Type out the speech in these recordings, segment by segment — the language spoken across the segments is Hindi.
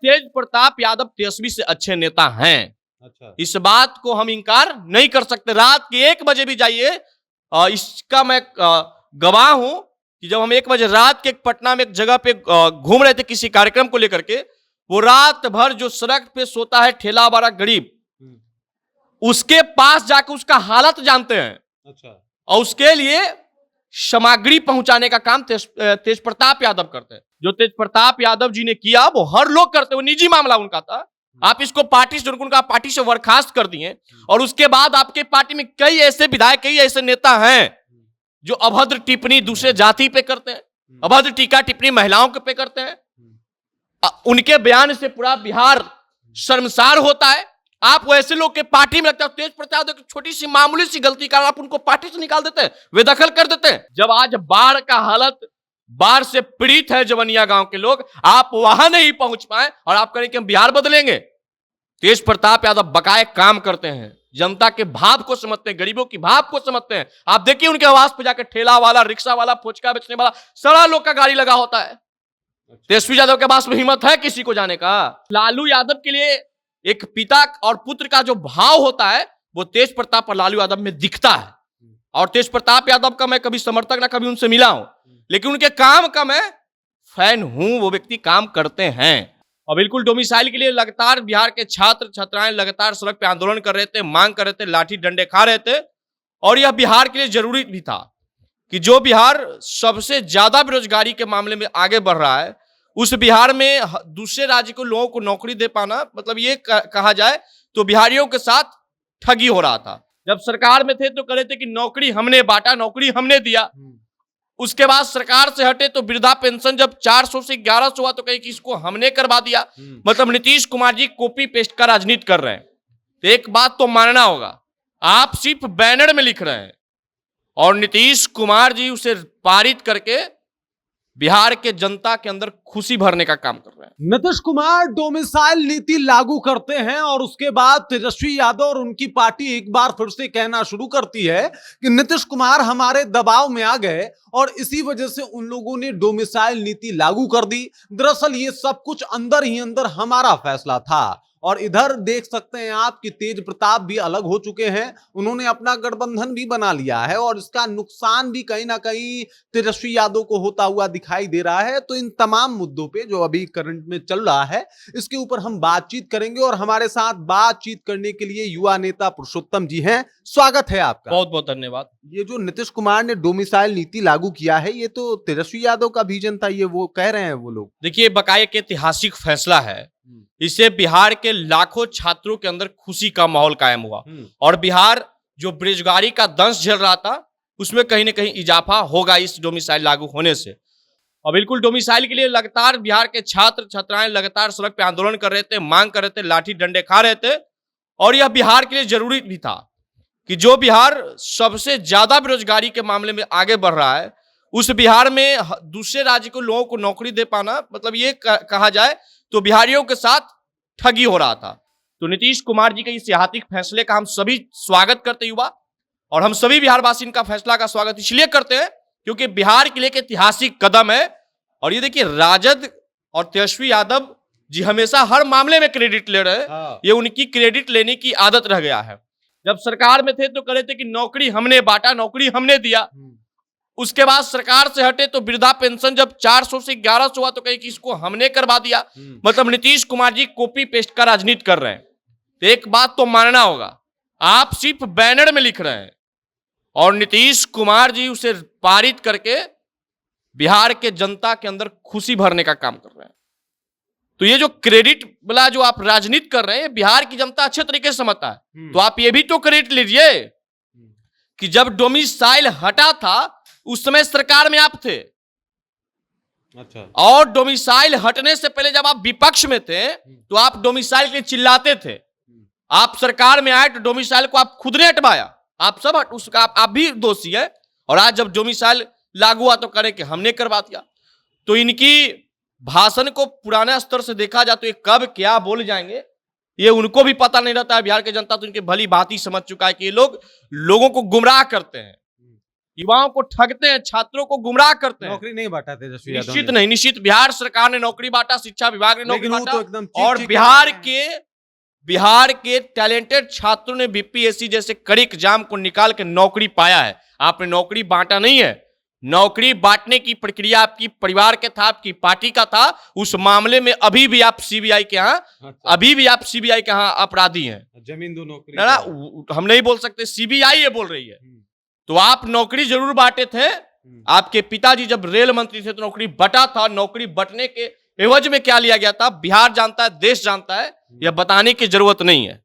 तेज प्रताप यादव तेजस्वी से अच्छे नेता हैं। अच्छा, इस बात को हम इंकार नहीं कर सकते। रात के 1 बजे भी जाइए, इसका मैं गवाह हूं कि जब हम 1 बजे रात के पटना में एक जगह पे घूम रहे थे किसी कार्यक्रम को लेकर के, वो रात भर जो सड़क पे सोता है ठेला वाला गरीब, उसके पास जाकर उसका हालत जानते हैं। अच्छा, और उसके लिए सामग्री पहुंचाने का काम तेज प्रताप यादव करते हैं। जो तेज प्रताप यादव जी ने किया वो हर लोग करते, वो निजी मामला उनका था। आप इसको पार्टी से, उनका पार्टी से बर्खास्त कर दिए, और उसके बाद आपके पार्टी में कई ऐसे विधायक, कई ऐसे नेता हैं जो अभद्र टिप्पणी दूसरे जाति पे करते हैं, अभद्र टीका टिप्पणी महिलाओं के पे करते हैं। उनके बयान से पूरा बिहार शर्मसार होता है। आप वैसे लोग के पार्टी में रखते हो। तेज प्रताप की छोटी सी मामूली सी गलती का आप उनको पार्टी से निकाल देते हैं, बेदखल कर देते हैं। जब आज बाढ़ का हालत, बाढ़ से पीड़ित है जवनिया गांव के लोग, आप वहां नहीं पहुंच पाए और आप करें कि हम बिहार बदलेंगे। तेज प्रताप यादव बकाए काम करते हैं, जनता के भाव को समझते हैं, गरीबों की भाव को समझते हैं। आप देखिए उनके आवास पे जाकर ठेला वाला, रिक्शा वाला, फुचका बेचने वाला, सारा लोग का गाड़ी लगा होता है। तेजस्वी यादव के पास में हिम्मत है किसी को जाने का? लालू यादव के लिए एक पिता और पुत्र का जो भाव होता है वो तेज प्रताप और लालू यादव में दिखता है। और तेज प्रताप यादव का मैं कभी समर्थक ना कभी उनसे मिला हूं, लेकिन उनके काम का मैं फैन हूं। वो व्यक्ति काम करते हैं। और बिल्कुल डोमिसाइल के लिए लगातार बिहार के छात्र छात्राएं लगातार सड़क पे आंदोलन कर रहे थे, मांग कर रहे थे, लाठी डंडे खा रहे थे। और यह बिहार के लिए जरूरी भी था कि जो बिहार सबसे ज्यादा बेरोजगारी के मामले में आगे बढ़ रहा है, उस बिहार में दूसरे राज्य को लोगों को नौकरी दे पाना, मतलब ये कहा जाए तो बिहारियों के साथ ठगी हो रहा था। जब सरकार में थे तो कह रहे थे कि नौकरी हमने बांटा, नौकरी हमने दिया। उसके बाद सरकार से हटे तो वृद्धा पेंशन जब 400 से 1100 हुआ तो कहे कि इसको हमने करवा दिया। मतलब नीतीश कुमार जी कॉपी पेस्ट का राजनीति कर रहे हैं। तो एक बात तो मानना होगा, आप सिर्फ बैनर में लिख रहे हैं और नीतीश कुमार जी उसे पारित करके बिहार के जनता के अंदर खुशी भरने का काम कर रहे हैं। नीतीश कुमार डोमिसाइल नीति लागू करते हैं और उसके बाद तेजस्वी यादव और उनकी पार्टी एक बार फिर से कहना शुरू करती है कि नीतीश कुमार हमारे दबाव में आ गए और इसी वजह से उन लोगों ने डोमिसाइल नीति लागू कर दी। दरअसल ये सब कुछ अंदर ही अंदर हमारा फैसला था। और इधर देख सकते हैं आप कि तेज प्रताप भी अलग हो चुके हैं। उन्होंने अपना गठबंधन भी बना लिया है और इसका नुकसान भी कहीं ना कहीं तेजस्वी यादव को होता हुआ दिखाई दे रहा है। तो इन तमाम मुद्दों पे जो अभी करंट में चल रहा है, इसके ऊपर हम बातचीत करेंगे और हमारे साथ बातचीत करने के लिए युवा नेता पुरुषोत्तम जी हैं। स्वागत है आपका। बहुत बहुत धन्यवाद। ये जो नीतीश कुमार ने डोमिसाइल नीति लागू किया है, ये तो तेजस्वी यादव का विजन था, ये वो कह रहे हैं वो लोग। देखिए, बकाये के ऐतिहासिक फैसला है। इससे बिहार के लाखों छात्रों के अंदर खुशी का माहौल कायम हुआ और बिहार जो बेरोजगारी का दंश झेल रहा था उसमें कहीं ना कहीं इजाफा होगा इस डोमिसाइल लागू होने से। और बिल्कुल डोमिसाइल के लिए लगातार बिहार के छात्र छात्राएं लगातार सड़क पे आंदोलन कर रहे थे, मांग कर रहे थे, लाठी डंडे खा रहे थे। और यह बिहार के लिए जरूरी भी था कि जो बिहार सबसे ज्यादा बेरोजगारी के मामले में आगे बढ़ रहा है, उस बिहार में दूसरे राज्य को लोगों को नौकरी दे पाना, मतलब ये कहा जाए तो बिहारियों के साथ ठगी हो रहा था। तो नीतीश कुमार जी के इस ऐतिहासिक फैसले का हम सभी स्वागत करते युवा, और हम सभी बिहारवासी इनका फैसला का स्वागत इसलिए करते हैं क्योंकि बिहार के लिए एक ऐतिहासिक कदम है। और ये देखिए, राजद और तेजस्वी यादव जी हमेशा हर मामले में क्रेडिट ले रहे हैं। ये उनकी क्रेडिट लेने की आदत रह गया है। जब सरकार में थे तो कह रहे थे कि नौकरी हमने बांटा, नौकरी हमने दिया। उसके बाद सरकार से हटे तो वृद्धा पेंशन जब 400 से 1100 हुआ तो कहे कि इसको हमने करवा दिया। मतलब नीतीश कुमार जी कॉपी पेस्ट का राजनीति कर रहे हैं। तो एक बात तो मानना होगा, आप सिर्फ बैनर में लिख रहे हैं और नीतीश कुमार जी उसे पारित करके बिहार के जनता के अंदर खुशी भरने का काम कर रहे हैं। तो ये जो क्रेडिट वाला जो आप राजनीति कर रहे हैं, बिहार की जनता अच्छे तरीके से समझता है। तो आप ये भी तो क्रेडिट लीजिए कि जब डोमिसाइल हटा था उस समय सरकार में आप थे। अच्छा। और डोमिसाइल हटने से पहले जब आप विपक्ष में थे तो आप डोमिसाइल के लिए चिल्लाते थे। आप सरकार में आए तो डोमिसाइल को आप खुद ने हटवाया। आप सब उसका आप भी दोषी है। और आज जब डोमिसाइल लागू हुआ तो करें कि हमने करवा दिया। तो इनकी भाषण को पुराने स्तर से देखा जाए तो ये कब क्या बोल जाएंगे ये उनको भी पता नहीं रहता है। बिहार की जनता तो इनके भली भांति समझ चुका है कि ये लोग लोगों को गुमराह करते हैं। युवाओं को ठगते हैं, छात्रों को गुमराह करते हैं। नौकरी नहीं बांटा तेजस्वी यादव निश्चित ने। नहीं, निश्चित बिहार सरकार ने नौकरी बांटा, शिक्षा विभाग ने नौकरी लेकिन वो बांटा तो एकदम चीख और चीख बिहार के टैलेंटेड छात्रों ने बीपीएससी जैसे कड़ी एग्जाम को निकाल के नौकरी पाया है। आपने नौकरी बांटा नहीं है। नौकरी बांटने की प्रक्रिया आपकी परिवार के था, आपकी पार्टी का था। उस मामले में अभी भी आप सीबीआई के यहाँ अपराधी हैं। जमीन दो नौकरी ना हम नहीं बोल सकते, सीबीआई ये बोल रही है। तो आप नौकरी जरूर बांटे थे। आपके पिताजी जब रेल मंत्री थे तो नौकरी बटा था। नौकरी बटने के एवज में क्या लिया गया था, बिहार जानता है, देश जानता है, यह बताने की जरूरत नहीं है।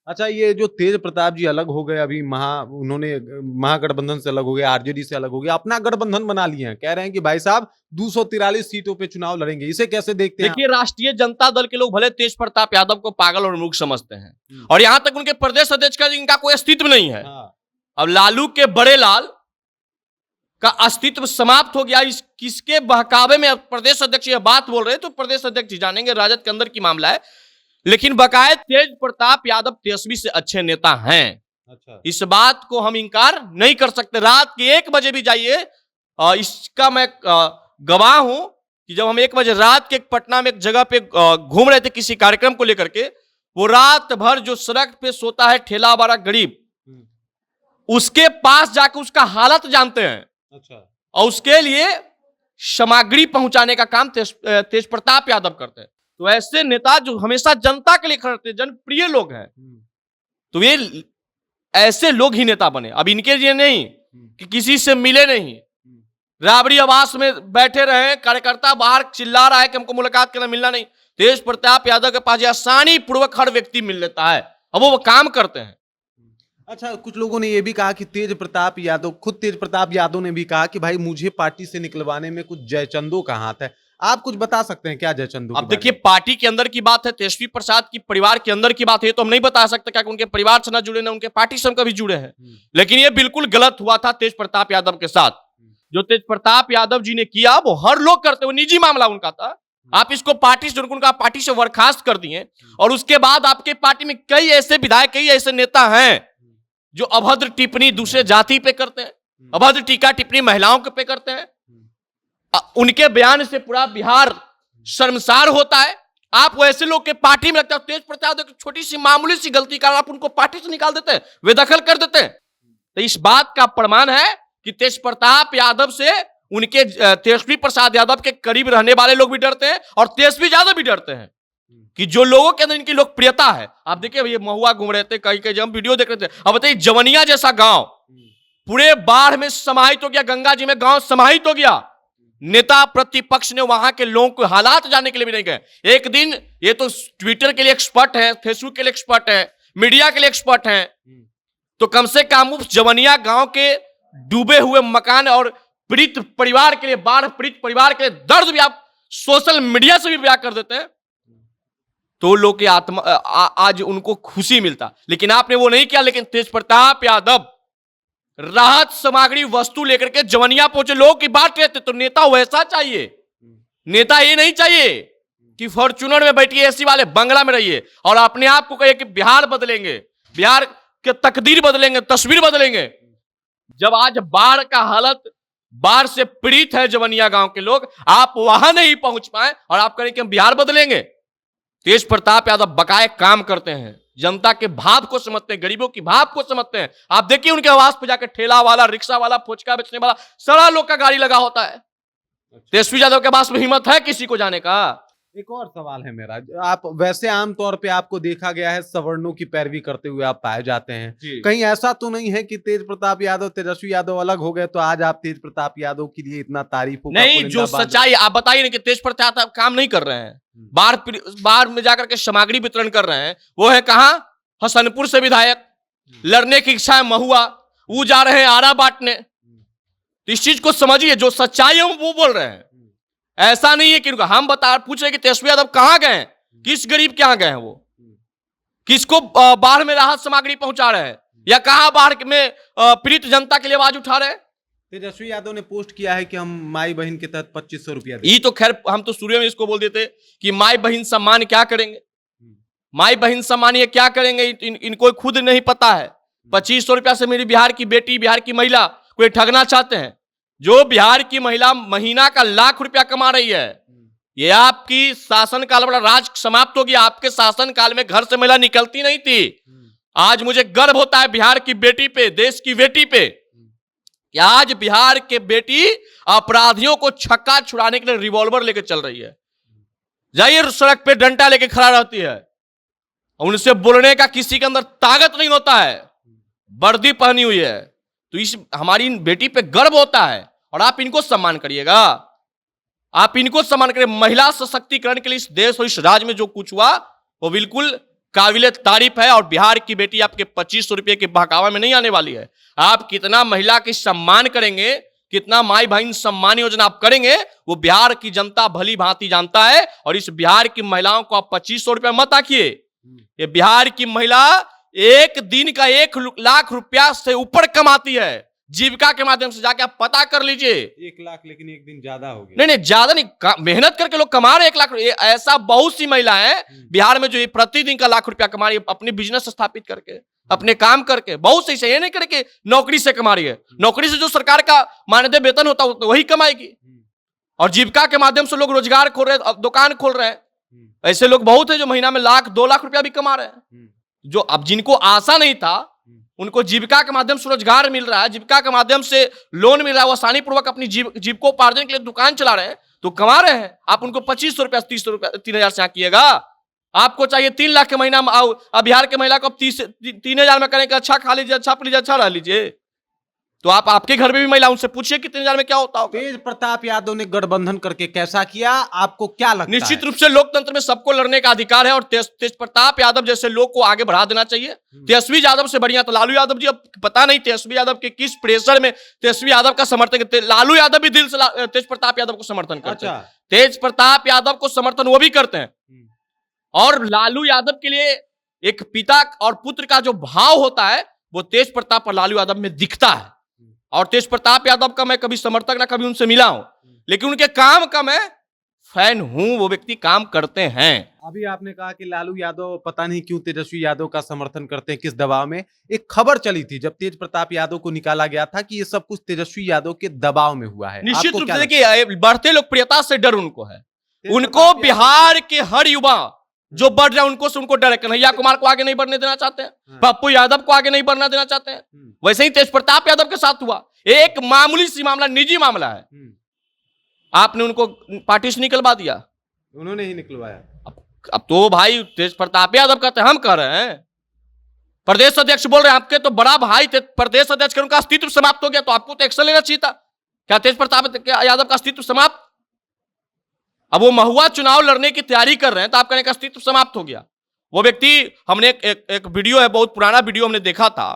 अच्छा, ये जो तेज प्रताप जी अलग हो गए, अभी उन्होंने महागठबंधन से अलग हो गए, आरजेडी से अलग हो गया, अपना गठबंधन बना लिए हैं। कह रहे हैं कि भाई साहब 243 सीटों पे चुनाव लड़ेंगे। इसे कैसे देखते हैं? देखिए, राष्ट्रीय जनता दल के लोग भले तेज प्रताप यादव को पागल और मूर्ख समझते हैं और यहां तक उनके प्रदेश अध्यक्ष का इनका कोई अस्तित्व नहीं है। अब लालू के बड़े लाल का अस्तित्व समाप्त हो गया। इस किसके बहकावे में प्रदेश अध्यक्ष यह बात बोल रहे हैं तो प्रदेश अध्यक्ष जानेंगे, राजद के अंदर की मामला है। लेकिन बकायद तेज प्रताप यादव तेजस्वी से अच्छे नेता हैं। अच्छा, इस बात को हम इंकार नहीं कर सकते। रात के 1 बजे भी जाइए, इसका मैं गवाह हूं कि जब हम 1 बजे रात के पटना में एक जगह पे घूम रहे थे किसी कार्यक्रम को लेकर के, वो रात भर जो सड़क पे सोता है ठेला वाला गरीब, उसके पास जाकर उसका हालत जानते हैं। अच्छा, और उसके लिए सामग्री पहुंचाने का काम तेज प्रताप यादव करते हैं। तो ऐसे नेता जो हमेशा जनता के लिए खड़े हैं, जनप्रिय लोग हैं, तो ये ऐसे लोग ही नेता बने। अब इनके लिए नहीं कि किसी से मिले नहीं, राबड़ी आवास में बैठे रहे, कार्यकर्ता बाहर चिल्ला रहा है कि हमको मुलाकात करना, मिलना नहीं। तेज प्रताप यादव के पास आसानी पूर्वक हर व्यक्ति मिल लेता है, अब वो काम करते हैं। अच्छा, कुछ लोगों ने यह भी कहा कि तेज प्रताप यादव, खुद तेज प्रताप यादव ने भी कहा कि भाई मुझे पार्टी से निकलवाने में कुछ जयचंदों का हाथ है। आप कुछ बता सकते हैं क्या जयचंदों? अब देखिए, पार्टी के अंदर की बात है, तेजस्वी प्रसाद की परिवार के अंदर की बात है, तो हम नहीं बता सकते क्या उनके परिवार से ना जुड़े ना उनके पार्टी से हम कभी जुड़े हैं। लेकिन ये बिल्कुल गलत हुआ था तेज प्रताप यादव के साथ। जो तेज प्रताप यादव जी ने किया वो हर लोग करते, वो निजी मामला उनका था। आप इसको पार्टी से उनका पार्टी से बर्खास्त कर दिए और उसके बाद आपके पार्टी में कई ऐसे विधायक, कई ऐसे नेता हैं जो अभद्र टिप्पणी दूसरे जाति पे करते हैं, अभद्र टीका टिप्पणी महिलाओं के पे करते हैं। उनके बयान से पूरा बिहार शर्मसार होता है। आप वैसे लोग के पार्टी में रखते हो। तेज प्रताप की छोटी सी मामूली सी गलती का आप उनको पार्टी से निकाल देते हैं, बेदखल कर देते हैं। तो इस बात का प्रमाण है कि तेज प्रताप यादव से उनके तेजस्वी प्रसाद यादव के करीब रहने वाले लोग भी डरते हैं और तेजस्वी यादव भी डरते हैं कि जो लोगों के अंदर इनकी लोकप्रियता है। आप देखिए, ये महुआ घूम रहे थे, कहीं कहीं हम वीडियो देख रहे थे। अब बताइए, जवनिया जैसा गांव पूरे बाढ़ में समाहित हो गया, गंगा जी में गांव समाहित हो गया। नेता प्रतिपक्ष ने वहां के लोगों को हालात जानने के लिए भी नहीं गए। एक दिन ये तो ट्विटर के लिए एक्सपर्ट है, फेसबुक के लिए एक्सपर्ट है, मीडिया के लिए एक्सपर्ट है, तो कम से कम उस जवनिया गांव के डूबे हुए मकान और पीड़ित परिवार के लिए, बाढ़ पीड़ित परिवार के लिए दर्द भी आप सोशल मीडिया से भी बयां कर देते हैं, तो लोग की आत्मा आज उनको खुशी मिलता। लेकिन आपने वो नहीं किया। लेकिन तेज प्रताप यादव राहत सामग्री वस्तु लेकर के जवनिया पहुंचे, लोगों की बात रहते। तो नेता वैसा चाहिए। नेता ये नहीं चाहिए कि फॉर्च्यूनर में बैठिए, एसी वाले बंगला में रहिए और अपने आप को कहिए कि बिहार बदलेंगे, बिहार के तकदीर बदलेंगे, तस्वीर बदलेंगे। जब आज बाढ़ का हालत, बाढ़ से पीड़ित है जवनिया गांव के लोग, आप वहां नहीं पहुंच पाए और आप करें कि हम बिहार बदलेंगे। तेज प्रताप यादव बकाये काम करते हैं, जनता के भाव को समझते हैं, गरीबों की भाव को समझते हैं। आप देखिए, उनके आवास पे जाकर ठेला वाला, रिक्शा वाला, फुचका बेचने वाला, सारा लोग का गाड़ी लगा होता है। तेजस्वी यादव के पास में हिम्मत है किसी को जाने का? एक और सवाल है मेरा, आप वैसे आमतौर पे आपको देखा गया है सवर्णों की पैरवी करते हुए आप पाए जाते हैं, कहीं ऐसा तो नहीं है कि तेज प्रताप यादव, तेजस्वी यादव अलग हो गए तो आज आप तेज प्रताप यादव के लिए इतना तारीफों नहीं? जो सच्चाई आप बताइए कि तेज प्रताप यादव काम नहीं कर रहे हैं, बाढ़ में जाकर के सामग्री वितरण कर रहे हैं। वो है कहां? हसनपुर से विधायक, लड़ने की इच्छा है महुआ, वो जा रहे हैं आरा बांटने। तो इस चीज को समझिए, जो सच्चाई है वो बोल रहे हैं। ऐसा नहीं है कि हम पूछ रहे कि तेजस्वी यादव कहां गए, किस गरीब के यहां गए हैं, वो किसको बाढ़ में राहत सामग्री पहुंचा रहे हैं, या कहां बाढ़ में पीड़ित जनता के लिए आवाज उठा रहे हैं। तेजस्वी यादव ने पोस्ट किया है कि हम माई बहन के तहत 2500 रुपया, ये तो खैर हम तो शुरू में इसको बोल देते कि माई बहन सम्मान क्या करेंगे, माई बहन सम्मान ये क्या करेंगे, इनको खुद नहीं पता है। 2500 रुपया से मेरी बिहार की बेटी, बिहार की महिला वे ठगना चाहते हैं। जो बिहार की महिला महीना का ₹1,00,000 कमा रही है, ये आपकी शासन काल वाला राज समाप्त हो गया। आपके शासन काल में घर से महिला निकलती नहीं थी। आज मुझे गर्व होता है बिहार की बेटी पे, देश की बेटी पे, कि आज बिहार के बेटी अपराधियों को छक्का छुड़ाने के लिए रिवॉल्वर लेकर चल रही है। जाइए सड़क पे डंडा लेके खड़ा रहती है, उनसे बोलने का किसी के अंदर ताकत नहीं होता है, वर्दी पहनी हुई है। तो इस हमारी बेटी पे गर्व होता है और आप इनको सम्मान करिएगा, आप इनको सम्मान करिए। महिला सशक्तिकरण के लिए इस देश और इस राज्य में जो कुछ हुआ वो बिल्कुल काबिले तारीफ है। और बिहार की बेटी आपके 2500 रुपए के बहकावा में नहीं आने वाली है। आप कितना महिला के सम्मान करेंगे, कितना माई बहन सम्मान योजना आप करेंगे, वो बिहार की जनता भली भांति जानता है। और इस बिहार की महिलाओं को आप 2500 रुपया मत आखिए। ये बिहार की महिला एक दिन का 1,00,000 रुपया से ऊपर कमाती है जीविका के माध्यम से। जाके आप पता कर लीजिए। 1,00,000 लेकिन एक दिन ज्यादा हो गया। नहीं, ज्यादा नहीं, मेहनत करके लोग कमा रहे 1,00,000। ऐसा बहुत सी महिला है बिहार में जो ये प्रतिदिन का ₹1,00,000 कमा रही है, अपनी बिजनेस स्थापित करके, अपने काम करके। बहुत सही से, ये नहीं करके नौकरी से कमा रही है। नौकरी से जो सरकार का मानदेय वेतन होता है वही कमाएगी। और जीविका के माध्यम से लोग रोजगार खोल रहे हैं, दुकान खोल रहे हैं। ऐसे लोग बहुत है जो महीना में ₹1,00,000-2,00,000 रुपया भी कमा रहे हैं। जो अब जिनको आशा नहीं था उनको जीविका के माध्यम से रोजगार मिल रहा है, जीविका के माध्यम से लोन मिल रहा है, वो आसानी पूर्वक अपनी जीविकोपार्जन के लिए दुकान चला रहे हैं, तो कमा रहे हैं। आप उनको 2500 रुपया, 300 रुपया, 3,000 से आकिएगा। आपको चाहिए 3,00,000 के महीना में आओ। अब बिहार के महिला को अब 3,000 में करें कि अच्छा खा लीजिए, अच्छा पी लीजिए, अच्छा रह लीजिए। तो आप आपके घर में भी महिला, उनसे पूछिए कि 3,000 में क्या होता होगा। तेज प्रताप यादव ने गठबंधन करके कैसा किया, आपको क्या लगता है? निश्चित रूप से लोकतंत्र में सबको लड़ने का अधिकार है और तेज प्रताप यादव जैसे लोग को आगे बढ़ा देना चाहिए। तेजस्वी यादव से बढ़िया तो लालू यादव जी। अब पता नहीं तेजस्वी यादव के किस प्रेशर में तेजस्वी यादव का समर्थन करते। लालू यादव भी दिल से तेज प्रताप यादव को समर्थन करते हैं। तेज प्रताप यादव को समर्थन वो भी करते हैं। और लालू यादव के लिए एक पिता और पुत्र का जो भाव होता है वो तेज प्रताप और लालू यादव में दिखता है। और तेज प्रताप यादव का मैं कभी समर्थक ना कभी उनसे मिला हूं, लेकिन उनके काम का मैं फैन हूं। वो व्यक्ति काम करते हैं। अभी आपने कहा कि लालू यादव पता नहीं क्यों तेजस्वी यादव का समर्थन करते हैं, किस दबाव में। एक खबर चली थी जब तेज प्रताप यादव को निकाला गया था कि ये सब कुछ तेजस्वी यादव के दबाव में हुआ है। निश्चित रूप से देखिए, बढ़ते लोकप्रियता से डर उनको है। उनको बिहार के हर युवा जो बढ़ रहा है उनको डर है। कन्हैया कुमार को आगे नहीं बढ़ने देना चाहते हैं, पप्पू यादव को आगे नहीं बढ़ना देना चाहते हैं। वैसे ही तेज प्रताप यादव के साथ हुआ। एक मामूली सी मामला, निजी मामला है, आपने उनको पार्टी से निकलवा दिया। उन्होंने ही निकलवाया। अब तो भाई तेज प्रताप यादव कहते हैं, हम कह रहे हैं, प्रदेश अध्यक्ष बोल रहे हैं, आपके तो बड़ा भाई थे प्रदेश अध्यक्ष, उनका अस्तित्व समाप्त हो गया, तो आपको तो एक्शन लेना चाहिए था। क्या तेज प्रताप यादव का अस्तित्व समाप्त? अब वो महुआ चुनाव लड़ने की तैयारी कर रहे हैं तो आप कहने का अस्तित्व समाप्त हो गया। वो व्यक्ति, हमने एक वीडियो है, बहुत पुराना वीडियो हमने देखा था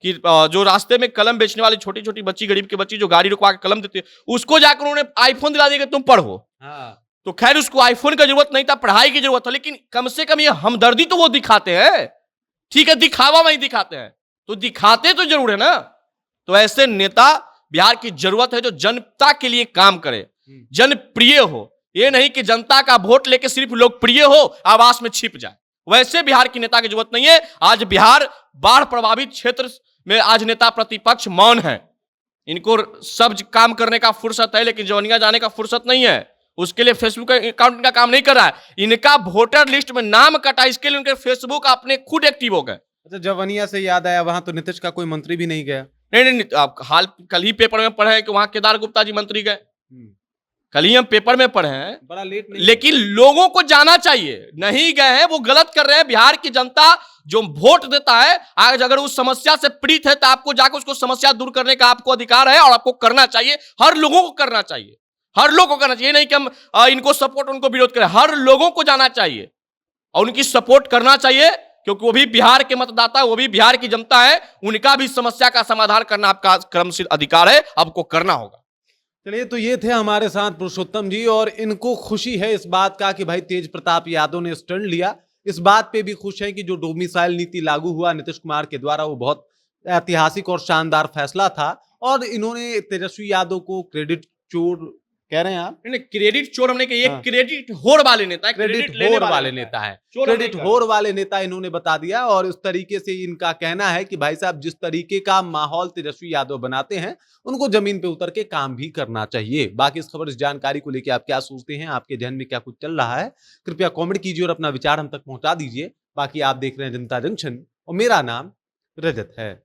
कि जो रास्ते में कलम बेचने वाली छोटी छोटी बच्ची, गरीब की बच्ची जो गाड़ी रुकवा के कलम देती है, उसको जाकर उन्होंने आईफोन दिला दिया कि तुम पढ़ो। तो खैर उसको आईफोन का जरूरत नहीं था, पढ़ाई की जरूरत था, लेकिन कम से कम ये हमदर्दी तो वो दिखाते हैं। ठीक है, दिखावा वही दिखाते हैं, तो दिखाते तो जरूर है ना। तो ऐसे नेता बिहार की जरूरत है जो जनता के लिए काम करे, जनप्रिय हो। ये नहीं कि जनता का वोट लेके सिर्फ लोकप्रिय हो, आवास में छिप जाए। वैसे बिहार की नेता की जरूरत नहीं है। आज बिहार बाढ़ प्रभावित क्षेत्र में आज नेता प्रतिपक्ष मौन है। इनको सब काम करने का फुर्सत है, लेकिन जवनिया जाने का फुर्सत नहीं है। उसके लिए फेसबुक अकाउंट का काम नहीं कर रहा है। इनका वोटर लिस्ट में नाम कटा, इसके लिए उनके फेसबुक अपने खुद एक्टिव हो गए। अच्छा, जवनिया से याद आया, वहां तो नीतीश का कोई मंत्री भी नहीं गया। नहीं, आप कल ही पेपर में पढ़े कि वहां केदार गुप्ता जी मंत्री गए। कल ही हम पेपर में पढ़े हैं, बड़ा लेट नहीं। लेकिन लोगों को जाना चाहिए, नहीं गए हैं वो गलत कर रहे हैं। बिहार की जनता जो वोट देता है, आज अगर उस समस्या से पीड़ित है तो आपको जाकर उसको समस्या दूर करने का आपको अधिकार है और आपको करना चाहिए। हर लोगों को करना चाहिए, हर लोगों को करना चाहिए। नहीं कि हम इनको सपोर्ट उनको विरोध करें, हर लोगों को जाना चाहिए और उनकी सपोर्ट करना चाहिए, क्योंकि वो भी बिहार के मतदाता, वो भी बिहार की जनता है। उनका भी समस्या का समाधान करना आपका क्रमशील अधिकार है, आपको करना होगा। चलिए, तो ये थे हमारे साथ पुरुषोत्तम जी, और इनको खुशी है इस बात का कि भाई तेज प्रताप यादव ने स्टैंड लिया। इस बात पे भी खुश है कि जो डोमिसाइल नीति लागू हुआ नीतीश कुमार के द्वारा, वो बहुत ऐतिहासिक और शानदार फैसला था। और इन्होंने तेजस्वी यादव को क्रेडिट चोर कह रहे हैं आप? नहीं, क्रेडिट चोर हमने कहा, ये हाँ। क्रेडिट होड़ वाले नेता है, क्रेडिट लेने होर वाले नेता है, चोर क्रेडिट हमने कहा। होर वाले नेता इन्होंने बता दिया। और इस तरीके से इनका कहना है कि भाई साहब जिस तरीके का माहौल तेजस्वी यादव बनाते हैं उनको जमीन पे उतर के काम भी करना चाहिए। बाकी इस खबर, इस जानकारी को लेकर आप क्या सोचते हैं, आपके जहन में क्या कुछ चल रहा है, कृपया कमेंट कीजिए और अपना विचार हम तक पहुंचा दीजिए। बाकी आप देख रहे हैं जनता जंक्शन और मेरा नाम रजत है।